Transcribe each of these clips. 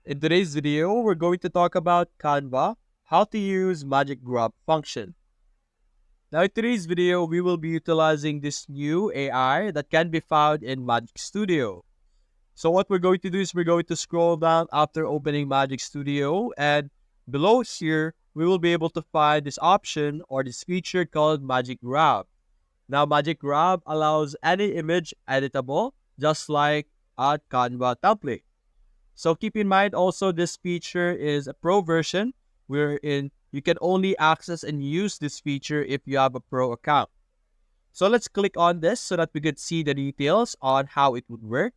In today's video, we're going to talk about Canva, how to use Magic Grab function. Now in today's video, we will be utilizing this new AI that can be found in Magic Studio. So what we're going to do is we're going to scroll down after opening Magic Studio, and below here, we will be able to find this option or this feature called Magic Grab. Now Magic Grab allows any image editable, just like a Canva template. So keep in mind also this feature is a pro version wherein you can only access and use this feature if you have a pro account. So let's click on this so that we could see the details on how it would work.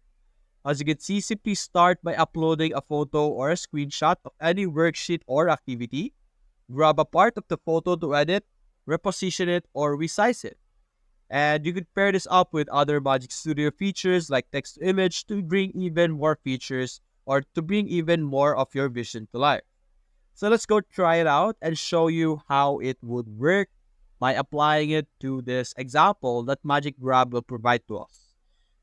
As you can see, simply start by uploading a photo or a screenshot of any worksheet or activity. Grab a part of the photo to edit, reposition it, or resize it. And you could pair this up with other Magic Studio features like text to image to bring even more features or to bring even more of your vision to life. So let's go try it out and show you how it would work by applying it to this example that Magic Grab will provide to us.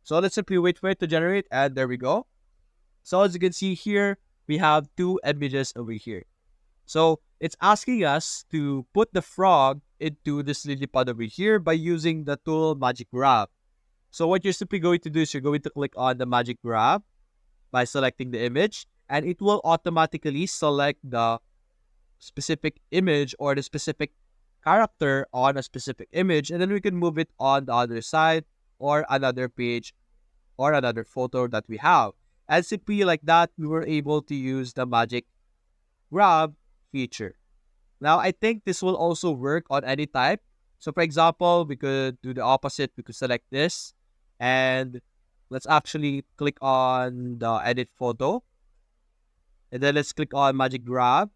So let's simply wait for it to generate, and there we go. So as you can see here, we have two images over here. So it's asking us to put the frog into this lily pad over here by using the tool Magic Grab. So what you're simply going to do is you're going to click on the Magic Grab by selecting the image, and it will automatically select the specific image or the specific character on a specific image, and then we can move it on the other side or another page or another photo that we have. And simply like that, we were able to use the Magic Grab feature. Now, I think this will also work on any type. So, for example, we could do the opposite. We could select this, and let's actually click on the edit photo. And then let's click on Magic Grab,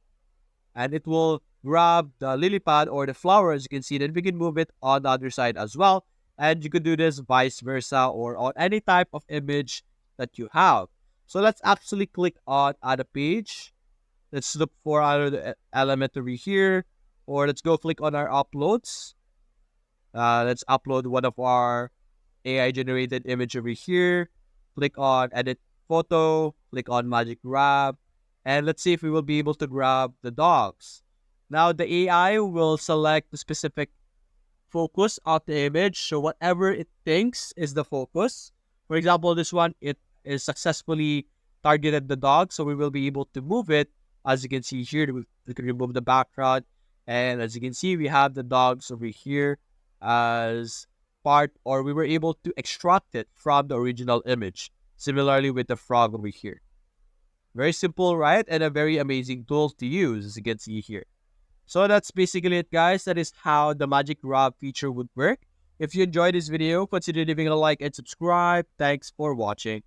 and it will grab the lily pad or the flower, as you can see. Then we can move it on the other side as well. And you could do this vice versa or on any type of image that you have. So let's actually click on add a page. Let's look for another element over here, or let's go click on our uploads. Let's upload one of our AI generated image over here. Click on edit photo, click on Magic Grab, and let's see if we will be able to grab the dogs. Now the AI will select the specific focus of the image, so whatever it thinks is the focus. For example, this one, it is successfully targeted the dog, so we will be able to move it. As you can see here, we can remove the background, and as you can see, we have the dogs over here as part, or we were able to extract it from the original image. Similarly with the frog over here. Very simple, right? And a very amazing tool to use, as you can see here. So that's basically it, guys. That is how the Magic Grab feature would work. If you enjoyed this video, consider leaving a like and subscribe. Thanks for watching.